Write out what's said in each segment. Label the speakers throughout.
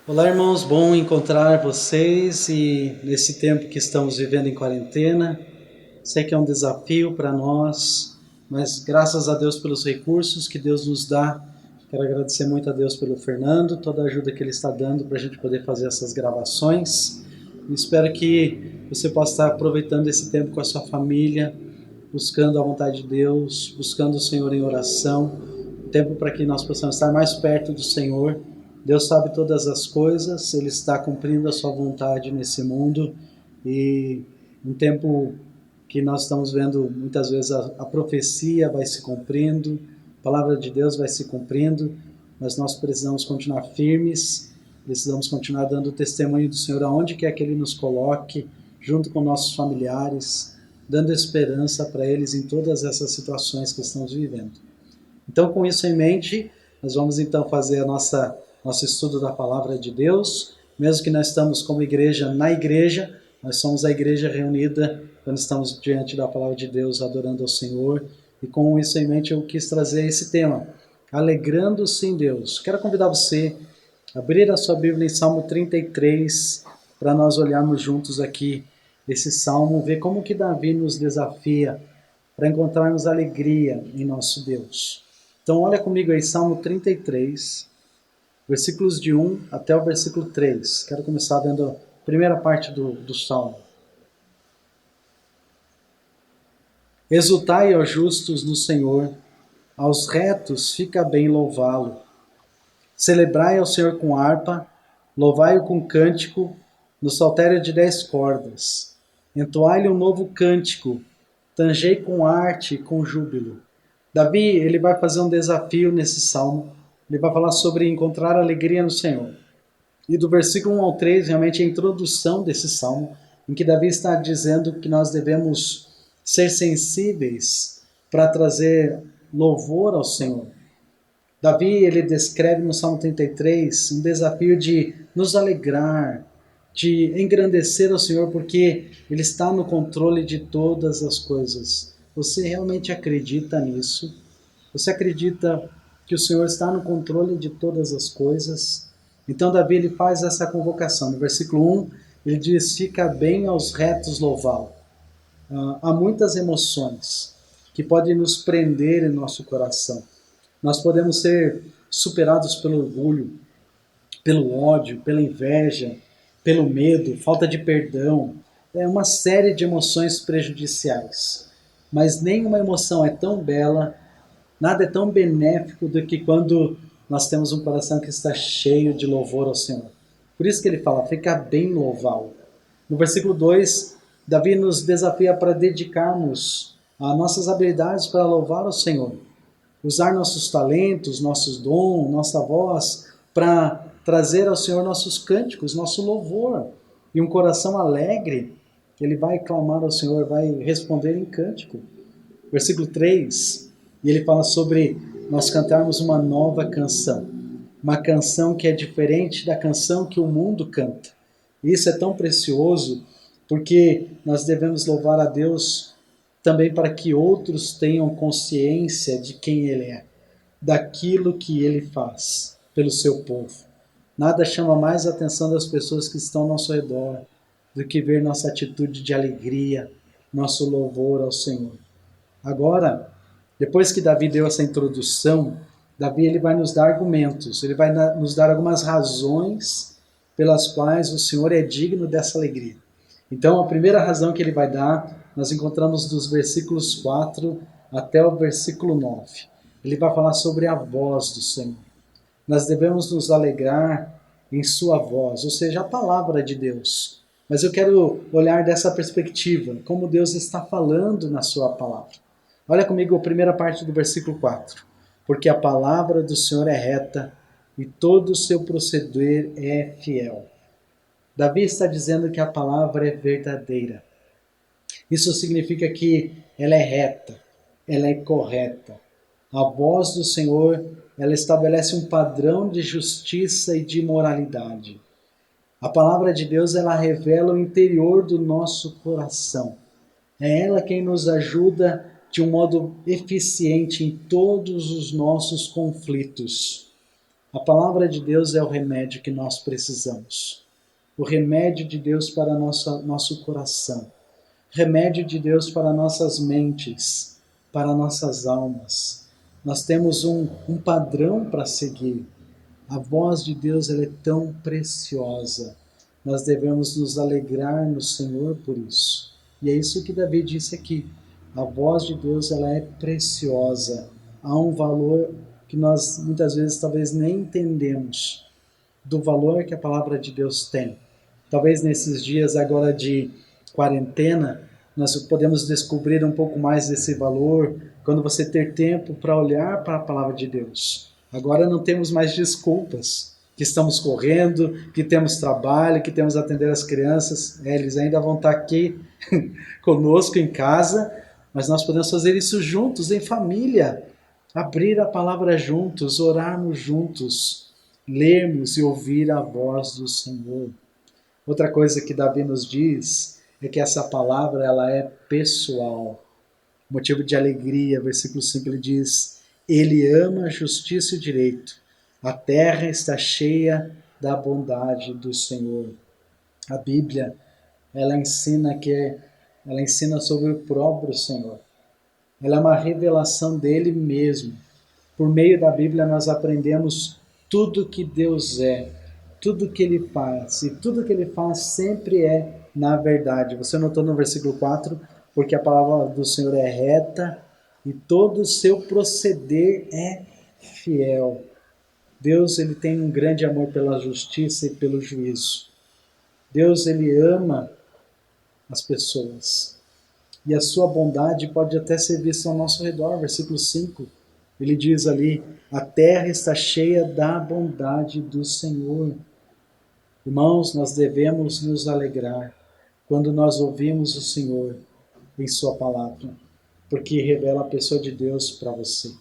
Speaker 1: Olá, irmãos, bom encontrar vocês e nesse tempo que estamos vivendo em quarentena. Sei que é um desafio para nós, mas graças a Deus pelos recursos que Deus nos dá. Quero agradecer muito a Deus pelo Fernando, toda a ajuda que ele está dando para a gente poder fazer essas gravações. E espero que você possa estar aproveitando esse tempo com a sua família, buscando a vontade de Deus, buscando o Senhor em oração, um tempo para que nós possamos estar mais perto do Senhor. Deus sabe todas as coisas, Ele está cumprindo a sua vontade nesse mundo e um tempo que nós estamos vendo muitas vezes a profecia vai se cumprindo, a palavra de Deus vai se cumprindo, mas nós precisamos continuar firmes, precisamos continuar dando testemunho do Senhor aonde quer que Ele nos coloque, junto com nossos familiares, dando esperança para eles em todas essas situações que estamos vivendo. Então, com isso em mente, nós vamos então fazer nosso estudo da Palavra de Deus. Mesmo que nós estamos como igreja na igreja, nós somos a igreja reunida quando estamos diante da Palavra de Deus, adorando ao Senhor. E com isso em mente, eu quis trazer esse tema, alegrando-se em Deus. Quero convidar você a abrir a sua Bíblia em Salmo 33, para nós olharmos juntos aqui esse salmo, ver como que Davi nos desafia para encontrarmos alegria em nosso Deus. Então olha comigo aí, Salmo 33, versículos de 1 até o versículo 3. Quero começar vendo a primeira parte do Salmo. Exultai, ó justos, no Senhor, aos retos fica bem louvá-lo. Celebrai ao Senhor com harpa, louvai-o com cântico, no saltério de 10 cordas. Entoai-lhe um novo cântico, tangei com arte e com júbilo. Davi, ele vai fazer um desafio nesse salmo. Ele vai falar sobre encontrar alegria no Senhor. E do versículo 1 ao 3, realmente é a introdução desse salmo, em que Davi está dizendo que nós devemos ser sensíveis para trazer louvor ao Senhor. Davi, ele descreve no Salmo 33 um desafio de nos alegrar, de engrandecer ao Senhor, porque Ele está no controle de todas as coisas. Você realmente acredita nisso? Você acredita que o Senhor está no controle de todas as coisas? Então Davi, ele faz essa convocação. No versículo 1, ele diz, fica bem aos retos louvá-lo. Há muitas emoções que podem nos prender em nosso coração. Nós podemos ser superados pelo orgulho, pelo ódio, pela inveja, pelo medo, falta de perdão. É uma série de emoções prejudiciais. Mas nenhuma emoção é tão bela, nada é tão benéfico do que quando nós temos um coração que está cheio de louvor ao Senhor. Por isso que ele fala, fica bem louvá-lo. No versículo 2, Davi nos desafia para dedicarmos as nossas habilidades para louvar ao Senhor. Usar nossos talentos, nossos dons, nossa voz, para trazer ao Senhor nossos cânticos, nosso louvor. E um coração alegre, ele vai clamar ao Senhor, vai responder em cântico. Versículo 3, e ele fala sobre nós cantarmos uma nova canção. Uma canção que é diferente da canção que o mundo canta. E isso é tão precioso, porque nós devemos louvar a Deus também para que outros tenham consciência de quem Ele é, daquilo que Ele faz pelo seu povo. Nada chama mais a atenção das pessoas que estão ao nosso redor do que ver nossa atitude de alegria, nosso louvor ao Senhor. Agora, depois que Davi deu essa introdução, Davi ele vai nos dar argumentos, ele vai nos dar algumas razões pelas quais o Senhor é digno dessa alegria. Então, a primeira razão que ele vai dar, nós encontramos dos versículos 4 até o versículo 9. Ele vai falar sobre a voz do Senhor. Nós devemos nos alegrar em sua voz, ou seja, a palavra de Deus. Mas eu quero olhar dessa perspectiva, como Deus está falando na sua palavra. Olha comigo a primeira parte do versículo 4. Porque a palavra do Senhor é reta e todo o seu proceder é fiel. Davi está dizendo que a palavra é verdadeira. Isso significa que ela é reta, ela é correta. A voz do Senhor, ela estabelece um padrão de justiça e de moralidade. A palavra de Deus, ela revela o interior do nosso coração. É ela quem nos ajuda de um modo eficiente em todos os nossos conflitos. A palavra de Deus é o remédio que nós precisamos. O remédio de Deus para nosso coração. Remédio de Deus para nossas mentes, para nossas almas. Nós temos um padrão para seguir. A voz de Deus ela é tão preciosa. Nós devemos nos alegrar no Senhor por isso. E é isso que Davi disse aqui. A voz de Deus ela é preciosa. Há um valor que nós muitas vezes talvez nem entendemos do valor que a palavra de Deus tem. Talvez nesses dias agora de quarentena, nós podemos descobrir um pouco mais desse valor quando você ter tempo para olhar para a palavra de Deus. Agora não temos mais desculpas, que estamos correndo, que temos trabalho, que temos que atender as crianças. Eles ainda vão estar aqui conosco em casa, mas nós podemos fazer isso juntos, em família. Abrir a palavra juntos, orarmos juntos, lermos e ouvir a voz do Senhor. Outra coisa que Davi nos diz é que essa palavra ela é pessoal. Motivo de alegria, versículo 5 ele diz: Ele ama a justiça e o direito. A terra está cheia da bondade do Senhor. A Bíblia, ela ensina sobre o próprio Senhor. Ela é uma revelação dele mesmo. Por meio da Bíblia nós aprendemos tudo que Deus é, tudo que Ele faz, e tudo que Ele faz sempre é na verdade. Você notou no versículo 4, porque a palavra do Senhor é reta e todo o seu proceder é fiel. Deus ele tem um grande amor pela justiça e pelo juízo. Deus ele ama as pessoas. E a sua bondade pode até ser vista ao nosso redor. Versículo 5, ele diz ali: a terra está cheia da bondade do Senhor. Irmãos, nós devemos nos alegrar quando nós ouvimos o Senhor em sua palavra, porque revela a pessoa de Deus para você,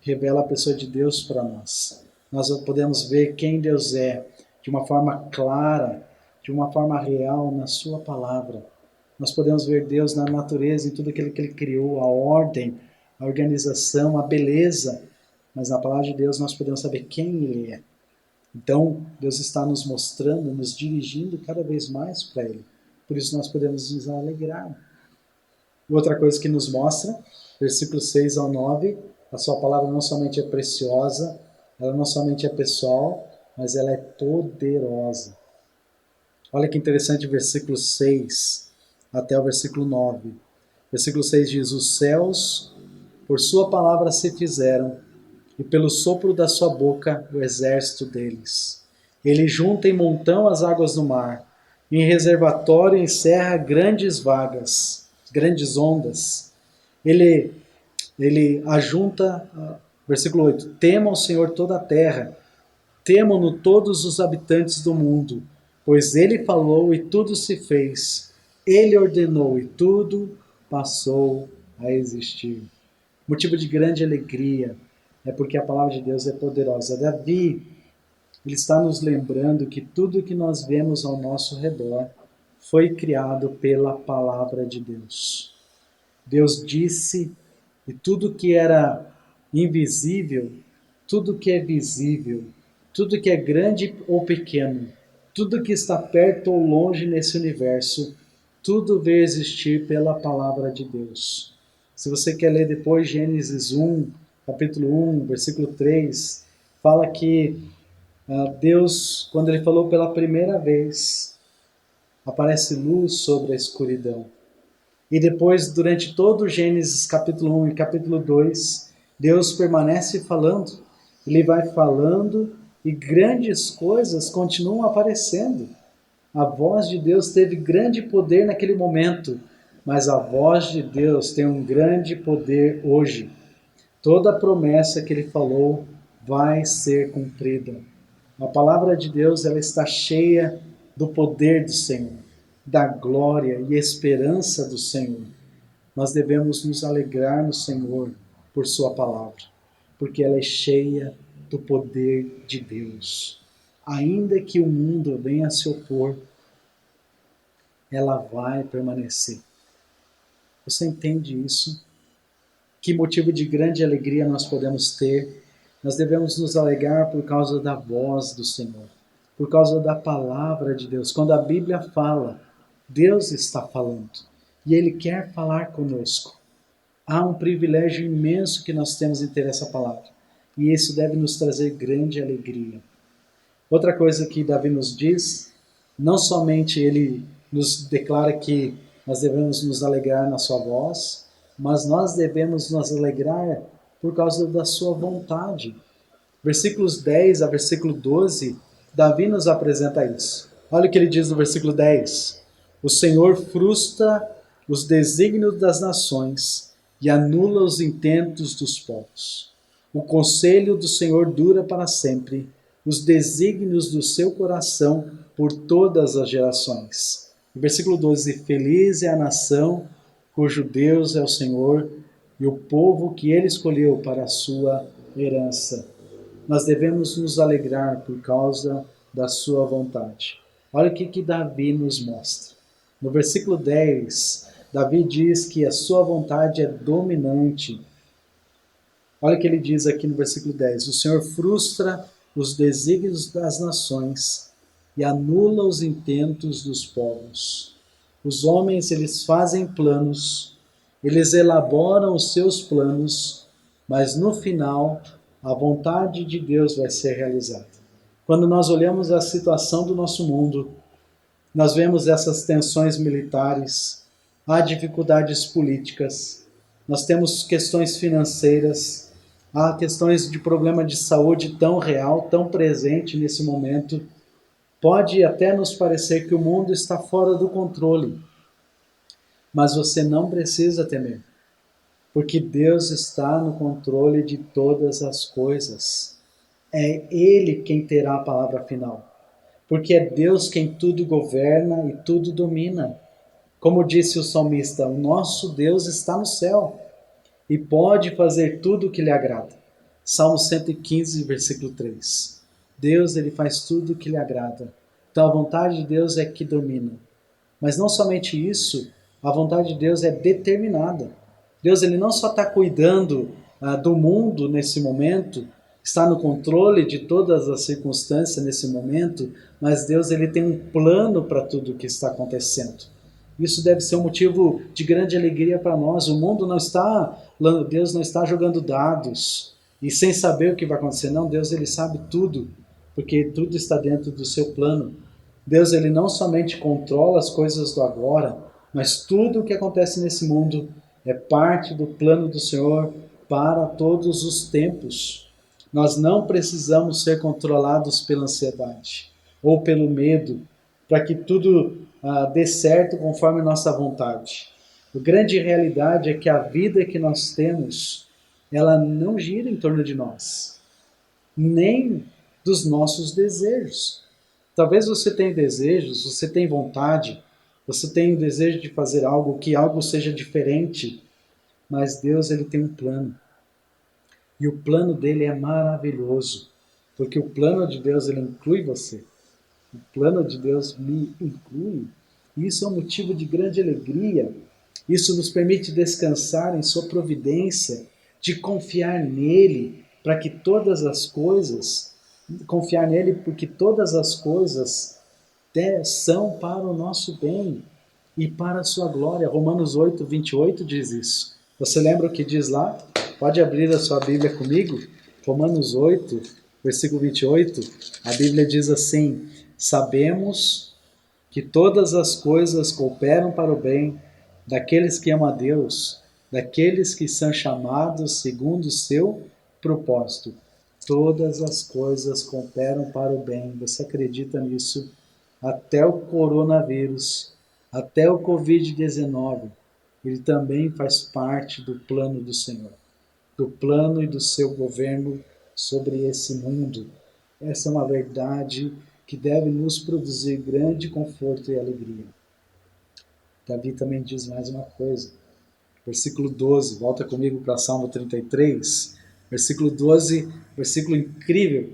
Speaker 1: revela a pessoa de Deus para nós. Nós podemos ver quem Deus é de uma forma clara, de uma forma real na sua palavra. Nós podemos ver Deus na natureza, em tudo aquilo que Ele criou, a ordem, a organização, a beleza. Mas na palavra de Deus nós podemos saber quem Ele é. Então, Deus está nos mostrando, nos dirigindo cada vez mais para Ele. Por isso nós podemos nos alegrar. Outra coisa que nos mostra, versículos 6 ao 9, a sua palavra não somente é preciosa, ela não somente é pessoal, mas ela é poderosa. Olha que interessante o versículo 6 até o versículo 9. Versículo 6 diz: os céus por sua palavra se fizeram, e pelo sopro da sua boca o exército deles. Ele junta em montão as águas do mar, em reservatório encerra grandes vagas, grandes ondas. Ele ajunta, versículo 8, temam o Senhor toda a terra, temam-no todos os habitantes do mundo, pois ele falou e tudo se fez, ele ordenou e tudo passou a existir. Motivo de grande alegria é porque a palavra de Deus é poderosa. Davi, ele está nos lembrando que tudo que nós vemos ao nosso redor foi criado pela palavra de Deus. Deus disse, e tudo que era invisível, tudo que é visível, tudo que é grande ou pequeno, tudo que está perto ou longe nesse universo, tudo veio existir pela palavra de Deus. Se você quer ler depois Gênesis 1, capítulo 1, versículo 3, fala que Deus, quando ele falou pela primeira vez, aparece luz sobre a escuridão. E depois, durante todo o Gênesis capítulo 1 e capítulo 2, Deus permanece falando. Ele vai falando e grandes coisas continuam aparecendo. A voz de Deus teve grande poder naquele momento, mas a voz de Deus tem um grande poder hoje. Toda a promessa que ele falou vai ser cumprida. A palavra de Deus ela está cheia do poder do Senhor, da glória e esperança do Senhor. Nós devemos nos alegrar no Senhor por sua palavra, porque ela é cheia do poder de Deus. Ainda que o mundo venha a se opor, ela vai permanecer. Você entende isso? Que motivo de grande alegria nós podemos ter Nós devemos nos alegrar por causa da voz do Senhor, por causa da palavra de Deus. Quando a Bíblia fala, Deus está falando e Ele quer falar conosco. Há um privilégio imenso que nós temos em ter essa palavra e isso deve nos trazer grande alegria. Outra coisa que Davi nos diz, não somente ele nos declara que nós devemos nos alegrar na sua voz, mas nós devemos nos alegrar por causa da sua vontade. Versículos 10 a versículo 12, Davi nos apresenta isso. Olha o que ele diz no versículo 10. O Senhor frustra os desígnios das nações e anula os intentos dos povos. O conselho do Senhor dura para sempre, os desígnios do seu coração por todas as gerações. Versículo 12. Feliz é a nação cujo Deus é o Senhor e o povo que ele escolheu para a sua herança. Nós devemos nos alegrar por causa da sua vontade. Olha o que Davi nos mostra. No versículo 10, Davi diz que a sua vontade é dominante. Olha o que ele diz aqui no versículo 10. O Senhor frustra os desígnios das nações e anula os intentos dos povos. Os homens, eles fazem planos, eles elaboram os seus planos, mas no final, a vontade de Deus vai ser realizada. Quando nós olhamos a situação do nosso mundo, nós vemos essas tensões militares, há dificuldades políticas, nós temos questões financeiras, há questões de problema de saúde tão real, tão presente nesse momento. Pode até nos parecer que o mundo está fora do controle, mas você não precisa temer, porque Deus está no controle de todas as coisas. É Ele quem terá a palavra final, porque é Deus quem tudo governa e tudo domina. Como disse o salmista, o nosso Deus está no céu e pode fazer tudo o que lhe agrada. Salmo 115, versículo 3. Deus, ele faz tudo o que lhe agrada. Então a vontade de Deus é que domina. Mas não somente isso, a vontade de Deus é determinada. Deus, ele não só está cuidando do mundo nesse momento, está no controle de todas as circunstâncias nesse momento, mas Deus, ele tem um plano para tudo o que está acontecendo. Isso deve ser um motivo de grande alegria para nós. O mundo não está, Deus não está jogando dados e sem saber o que vai acontecer. Não, Deus, ele sabe tudo, porque tudo está dentro do seu plano. Deus, ele não somente controla as coisas do agora, mas tudo o que acontece nesse mundo é parte do plano do Senhor para todos os tempos. Nós não precisamos ser controlados pela ansiedade ou pelo medo para que tudo dê certo conforme nossa vontade. A grande realidade é que a vida que nós temos, ela não gira em torno de nós, nem dos nossos desejos. Talvez você tenha desejos, você tenha vontade, você tenha o desejo de fazer algo, que algo seja diferente, mas Deus, ele tem um plano. E o plano dele é maravilhoso, porque o plano de Deus, ele inclui você. O plano de Deus me inclui. E isso é um motivo de grande alegria. Isso nos permite descansar em sua providência, de confiar nele, para que todas as coisas, confiar nele porque todas as coisas são para o nosso bem e para a sua glória. Romanos 8, 28 diz isso. Você lembra o que diz lá? Pode abrir a sua Bíblia comigo? Romanos 8, versículo 28. A Bíblia diz assim: sabemos que todas as coisas cooperam para o bem daqueles que amam a Deus, daqueles que são chamados segundo o seu propósito. Todas as coisas cooperam para o bem. Você acredita nisso? Até o coronavírus, até o Covid-19, ele também faz parte do plano do Senhor, do plano e do seu governo sobre esse mundo. Essa é uma verdade que deve nos produzir grande conforto e alegria. Davi também diz mais uma coisa. Versículo 12, volta comigo para Salmo 33. Versículo 12, versículo incrível.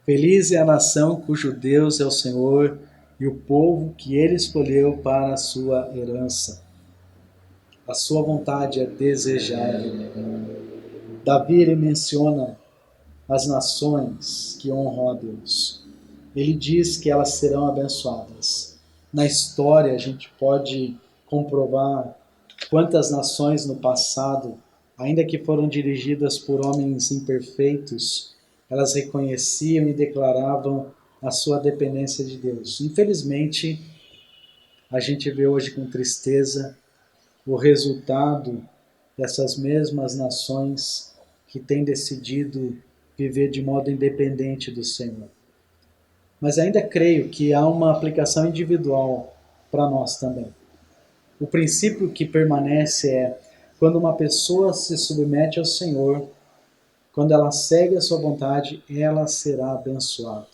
Speaker 1: Feliz é a nação cujo Deus é o Senhor e o povo que ele escolheu para a sua herança. A sua vontade é desejável. Davi, ele menciona as nações que honram a Deus. Ele diz que elas serão abençoadas. Na história, a gente pode comprovar quantas nações no passado, ainda que foram dirigidas por homens imperfeitos, elas reconheciam e declaravam a sua dependência de Deus. Infelizmente, a gente vê hoje com tristeza o resultado dessas mesmas nações que têm decidido viver de modo independente do Senhor. Mas ainda creio que há uma aplicação individual para nós também. O princípio que permanece é, quando uma pessoa se submete ao Senhor, quando ela segue a sua vontade, ela será abençoada.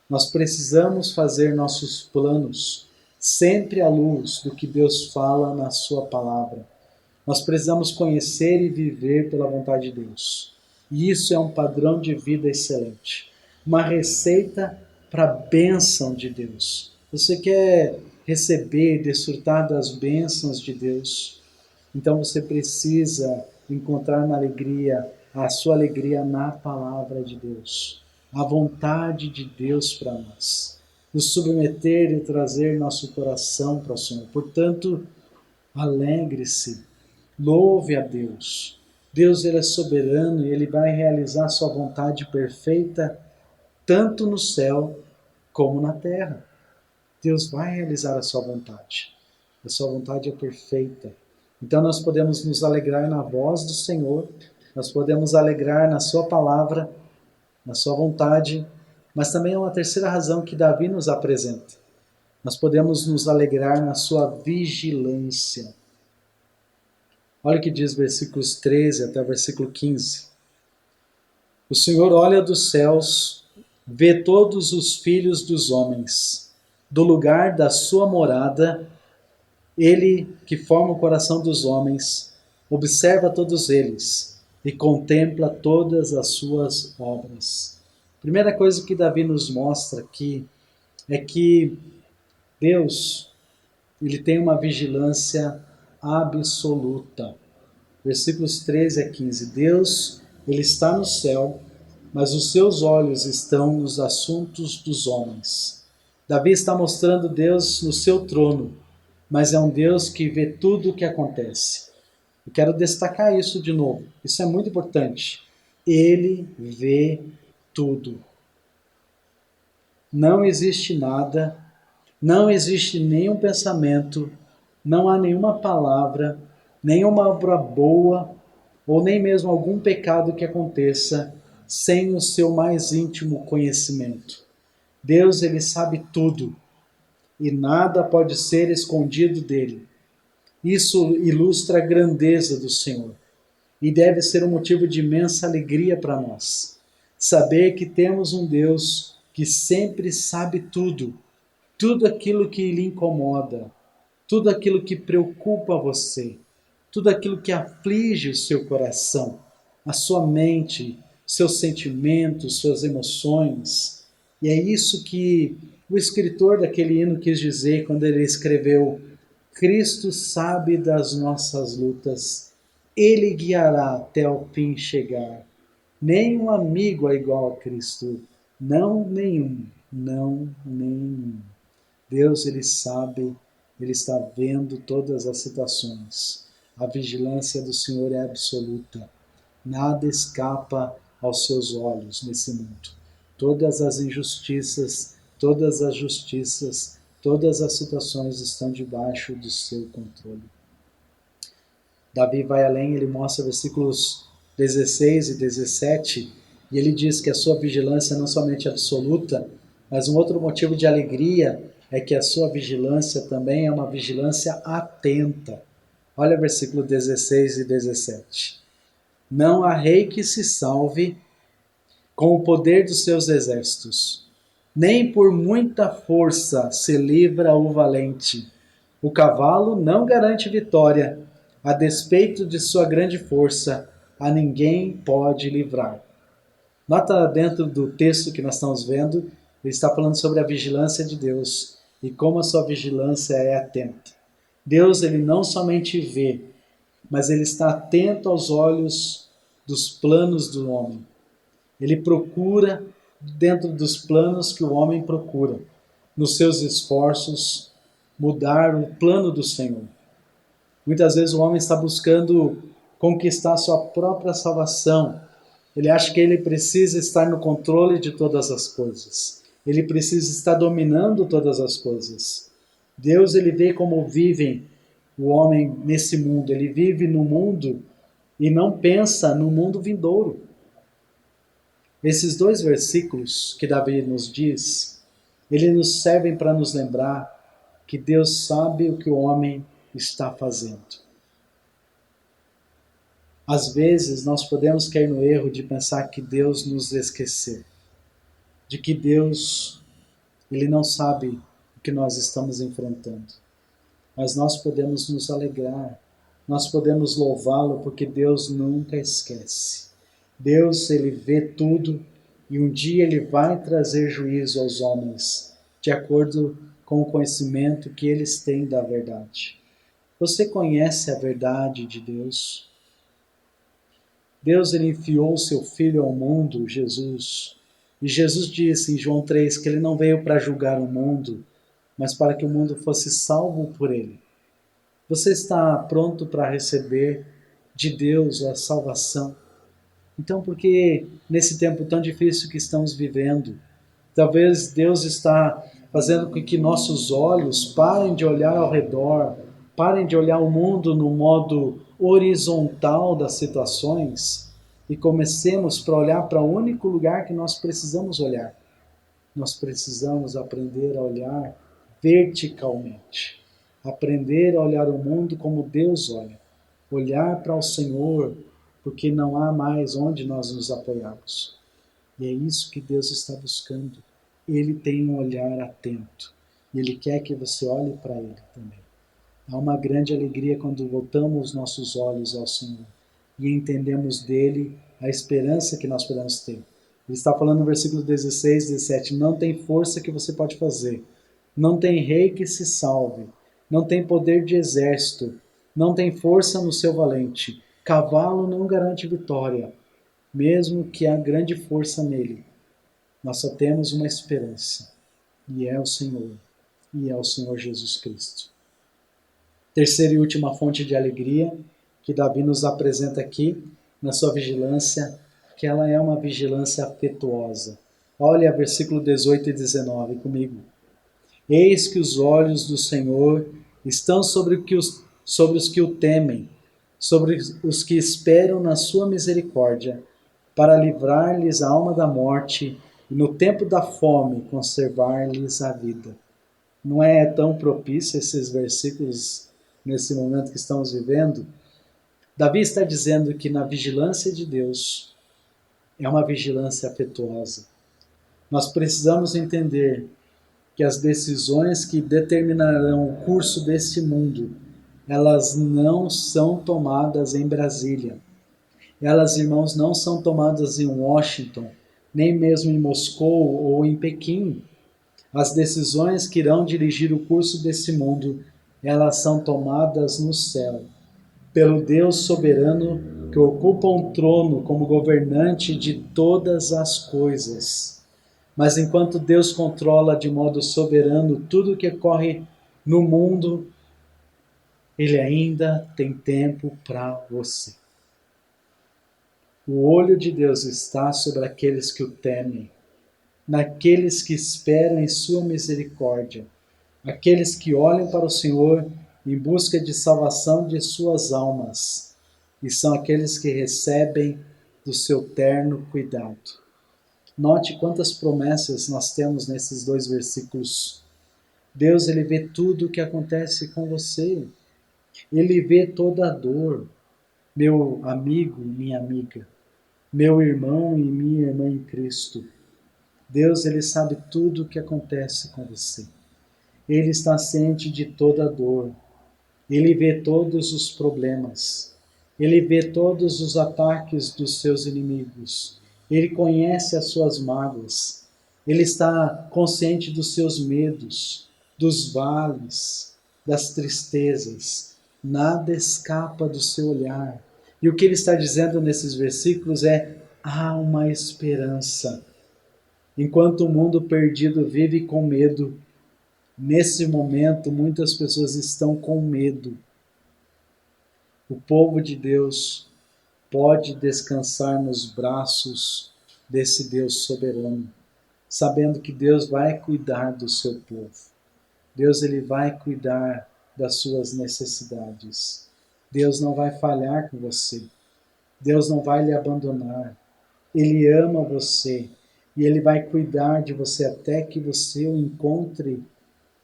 Speaker 1: Nós precisamos fazer nossos planos sempre à luz do que Deus fala na sua palavra. Nós precisamos conhecer e viver pela vontade de Deus. E isso é um padrão de vida excelente. Uma receita para a bênção de Deus. Você quer receber e desfrutar das bênçãos de Deus? Então você precisa encontrar na alegria, a sua alegria na palavra de Deus. A vontade de Deus para nós. Nos submeter e trazer nosso coração para o Senhor. Portanto, alegre-se. Louve a Deus. Deus, ele é soberano e ele vai realizar sua vontade perfeita tanto no céu como na terra. Deus vai realizar a sua vontade. A sua vontade é perfeita. Então nós podemos nos alegrar na voz do Senhor, nós podemos alegrar na sua palavra, na sua vontade, mas também é uma terceira razão que Davi nos apresenta. Nós podemos nos alegrar na sua vigilância. Olha o que diz versículos 13 até o versículo 15. O Senhor olha dos céus, vê todos os filhos dos homens. Do lugar da sua morada, ele que forma o coração dos homens, observa todos eles e contempla todas as suas obras. Primeira coisa que Davi nos mostra aqui é que Deus, ele tem uma vigilância absoluta. Versículos 13 a 15. Deus, ele está no céu, mas os seus olhos estão nos assuntos dos homens. Davi está mostrando Deus no seu trono, mas é um Deus que vê tudo o que acontece. Eu quero destacar isso de novo. Isso é muito importante. Ele vê tudo. Não existe nada, não existe nenhum pensamento, não há nenhuma palavra, nenhuma obra boa, ou nem mesmo algum pecado que aconteça sem o seu mais íntimo conhecimento. Deus, ele sabe tudo, e nada pode ser escondido dele. Isso ilustra a grandeza do Senhor, e deve ser um motivo de imensa alegria para nós. Saber que temos um Deus que sempre sabe tudo, tudo aquilo que lhe incomoda, tudo aquilo que preocupa você, tudo aquilo que aflige o seu coração, a sua mente, seus sentimentos, suas emoções. E é isso que o escritor daquele hino quis dizer quando ele escreveu: Cristo sabe das nossas lutas, ele guiará até o fim chegar. Nenhum amigo é igual a Cristo, não nenhum, não nenhum. Deus, ele sabe, ele está vendo todas as situações. A vigilância do Senhor é absoluta. Nada escapa aos seus olhos nesse mundo. Todas as injustiças, todas as justiças, todas as situações estão debaixo do seu controle. Davi vai além, ele mostra versículos 16 e 17, e ele diz que a sua vigilância não somente é absoluta, mas um outro motivo de alegria é que a sua vigilância também é uma vigilância atenta. Olha versículo 16 e 17. Não há rei que se salve com o poder dos seus exércitos, nem por muita força se livra o valente. O cavalo não garante vitória, a despeito de sua grande força, a ninguém pode livrar. Nota dentro do texto que nós estamos vendo, ele está falando sobre a vigilância de Deus e como a sua vigilância é atenta. Deus, ele não somente vê, mas ele está atento aos olhos dos planos do homem. Ele procura dentro dos planos que o homem procura, nos seus esforços, mudar o plano do Senhor. Muitas vezes o homem está buscando conquistar sua própria salvação. Ele acha que ele precisa estar no controle de todas as coisas. Ele precisa estar dominando todas as coisas. Deus, ele vê como vive o homem nesse mundo. Ele vive no mundo e não pensa no mundo vindouro. Esses dois versículos que Davi nos diz, eles nos servem para nos lembrar que Deus sabe o que o homem está fazendo. Às vezes nós podemos cair no erro de pensar que Deus nos esqueceu, de que Deus, ele não sabe o que nós estamos enfrentando. Mas nós podemos nos alegrar, nós podemos louvá-lo porque Deus nunca esquece. Deus, ele vê tudo e um dia ele vai trazer juízo aos homens, de acordo com o conhecimento que eles têm da verdade. Você conhece a verdade de Deus? Deus, ele enviou o seu Filho ao mundo, Jesus. E Jesus disse em João 3 que ele não veio para julgar o mundo, mas para que o mundo fosse salvo por ele. Você está pronto para receber de Deus a salvação? Então, porque nesse tempo tão difícil que estamos vivendo, talvez Deus está fazendo com que nossos olhos parem de olhar ao redor, parem de olhar o mundo no modo horizontal das situações e comecemos para olhar para o único lugar que nós precisamos olhar. Nós precisamos aprender a olhar verticalmente, aprender a olhar o mundo como Deus olha, olhar para o Senhor, porque não há mais onde nós nos apoiarmos. E é isso que Deus está buscando. Ele tem um olhar atento. E Ele quer que você olhe para Ele também. Há uma grande alegria quando voltamos nossos olhos ao Senhor e entendemos dele a esperança que nós podemos ter. Ele está falando no versículo 16, 17, não tem força que você pode fazer, não tem rei que se salve, não tem poder de exército, não tem força no seu valente, cavalo não garante vitória, mesmo que há grande força nele. Nós só temos uma esperança, e é o Senhor Jesus Cristo. Terceira e última fonte de alegria que Davi nos apresenta aqui na sua vigilância, que ela é uma vigilância afetuosa. Olha versículo 18 e 19 comigo. Eis que os olhos do Senhor estão sobre os que o temem, sobre os que esperam na sua misericórdia, para livrar-lhes a alma da morte e no tempo da fome conservar-lhes a vida. Não é tão propício esses versículos nesse momento que estamos vivendo? Davi está dizendo que na vigilância de Deus é uma vigilância afetuosa. Nós precisamos entender que as decisões que determinarão o curso deste mundo, elas não são tomadas em Brasília. Elas, irmãos, não são tomadas em Washington, nem mesmo em Moscou ou em Pequim. As decisões que irão dirigir o curso desse mundo, elas são tomadas no céu, pelo Deus soberano que ocupa um trono como governante de todas as coisas. Mas enquanto Deus controla de modo soberano tudo o que ocorre no mundo, Ele ainda tem tempo para você. O olho de Deus está sobre aqueles que o temem, naqueles que esperam em sua misericórdia, aqueles que olham para o Senhor em busca de salvação de suas almas, e são aqueles que recebem do seu terno cuidado. Note quantas promessas nós temos nesses dois versículos. Deus, ele vê tudo o que acontece com você. Ele vê toda a dor. Meu amigo, minha amiga, meu irmão e minha irmã em Cristo. Deus, ele sabe tudo o que acontece com você. Ele está ciente de toda a dor. Ele vê todos os problemas. Ele vê todos os ataques dos seus inimigos. Ele conhece as suas mágoas. Ele está consciente dos seus medos, dos vales, das tristezas. Nada escapa do seu olhar. E o que ele está dizendo nesses versículos é: há uma esperança. Enquanto o mundo perdido vive com medo, nesse momento muitas pessoas estão com medo. O povo de Deus pode descansar nos braços desse Deus soberano, sabendo que Deus vai cuidar do seu povo. Deus ele vai cuidar das suas necessidades. Deus não vai falhar com você. Deus não vai lhe abandonar. Ele ama você e ele vai cuidar de você até que você o encontre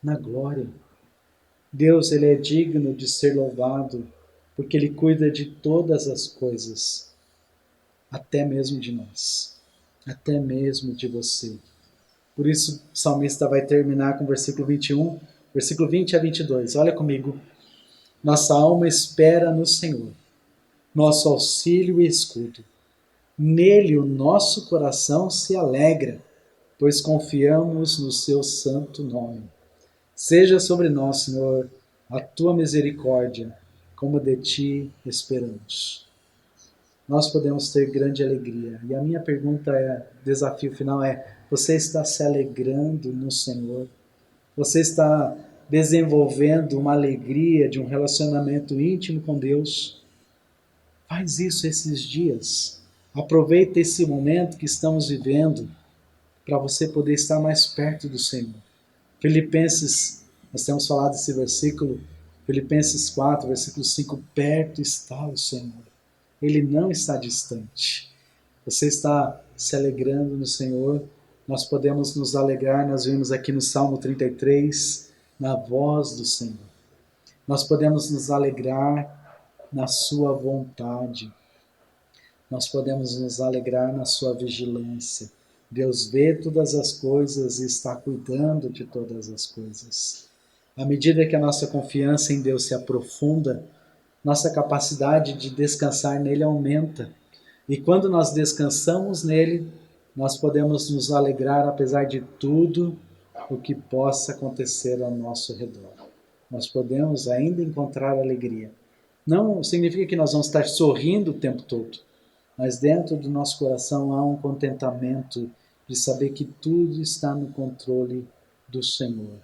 Speaker 1: na glória. Deus ele é digno de ser louvado porque ele cuida de todas as coisas, até mesmo de nós, até mesmo de você. Por isso o salmista vai terminar com o versículo 21, versículo 20 a 22. Olha comigo. Nossa alma espera no Senhor, nosso auxílio e escudo. Nele o nosso coração se alegra, pois confiamos no seu santo nome. Seja sobre nós, Senhor, a tua misericórdia, como de ti esperamos. Nós podemos ter grande alegria. E a minha pergunta desafio final é: você está se alegrando no Senhor? Você está desenvolvendo uma alegria de um relacionamento íntimo com Deus? Faz isso esses dias. Aproveita esse momento que estamos vivendo para você poder estar mais perto do Senhor. Filipenses, nós temos falado desse versículo, Filipenses 4, versículo 5, perto está o Senhor. Ele não está distante. Você está se alegrando no Senhor. Nós podemos nos alegrar, nós vimos aqui no Salmo 33, na voz do Senhor. Nós podemos nos alegrar na sua vontade. Nós podemos nos alegrar na sua vigilância. Deus vê todas as coisas e está cuidando de todas as coisas. À medida que a nossa confiança em Deus se aprofunda, nossa capacidade de descansar nele aumenta. E quando nós descansamos nele, nós podemos nos alegrar apesar de tudo o que possa acontecer ao nosso redor. Nós podemos ainda encontrar alegria. Não significa que nós vamos estar sorrindo o tempo todo, mas dentro do nosso coração há um contentamento de saber que tudo está no controle do Senhor.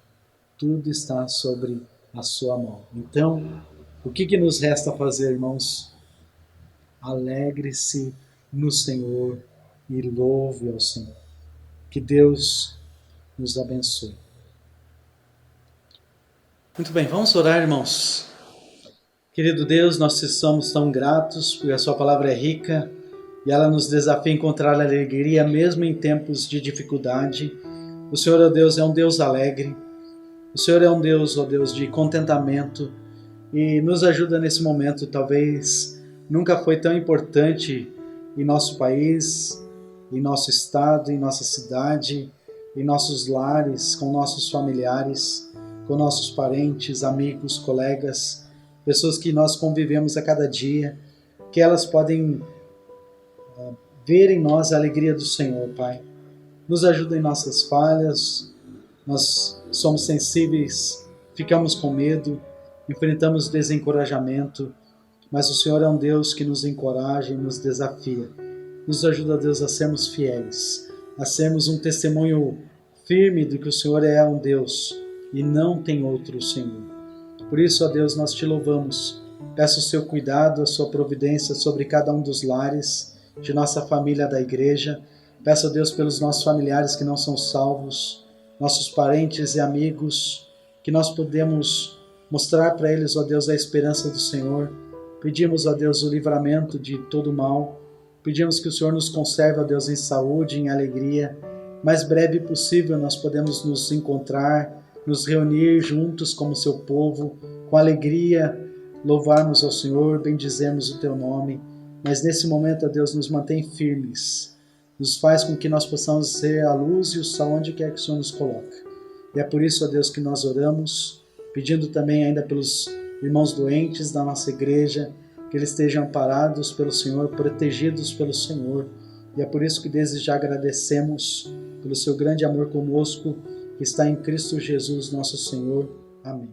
Speaker 1: Tudo está sobre a sua mão. Então, o que nos resta fazer, irmãos? Alegre-se no Senhor e louve ao Senhor. Que Deus nos abençoe. Muito bem, vamos orar, irmãos. Querido Deus, nós somos tão gratos porque a sua palavra é rica e ela nos desafia a encontrar alegria mesmo em tempos de dificuldade. O Senhor, ó Deus, é um Deus alegre. O Senhor é um Deus, ó Deus, de contentamento e nos ajuda nesse momento. Talvez nunca foi tão importante em nosso país, em nosso estado, em nossa cidade, em nossos lares, com nossos familiares, com nossos parentes, amigos, colegas, pessoas que nós convivemos a cada dia, que elas podem ver em nós a alegria do Senhor, Pai. Nos ajuda em nossas falhas, nós somos sensíveis, ficamos com medo, enfrentamos desencorajamento, mas o Senhor é um Deus que nos encoraja e nos desafia. Nos ajuda, Deus, a sermos fiéis, a sermos um testemunho firme de que o Senhor é um Deus e não tem outro Senhor. Por isso, ó Deus, nós te louvamos. Peço o seu cuidado, a sua providência sobre cada um dos lares de nossa família da igreja. Peço a Deus pelos nossos familiares que não são salvos, nossos parentes e amigos, que nós podemos mostrar para eles, ó Deus, a esperança do Senhor. Pedimos, ó Deus, o livramento de todo mal. Pedimos que o Senhor nos conserve, ó Deus, em saúde, em alegria. Mais breve possível nós podemos nos encontrar, nos reunir juntos como seu povo, com alegria, louvarmos ao Senhor, bendizermos o teu nome. Mas nesse momento, ó Deus, nos mantém firmes. Nos faz com que nós possamos ser a luz e o sal onde quer que o Senhor nos coloque. E é por isso, ó Deus, que nós oramos, pedindo também ainda pelos irmãos doentes da nossa igreja, que eles estejam amparados pelo Senhor, protegidos pelo Senhor. E é por isso que desde já agradecemos pelo seu grande amor conosco, que está em Cristo Jesus, nosso Senhor. Amém.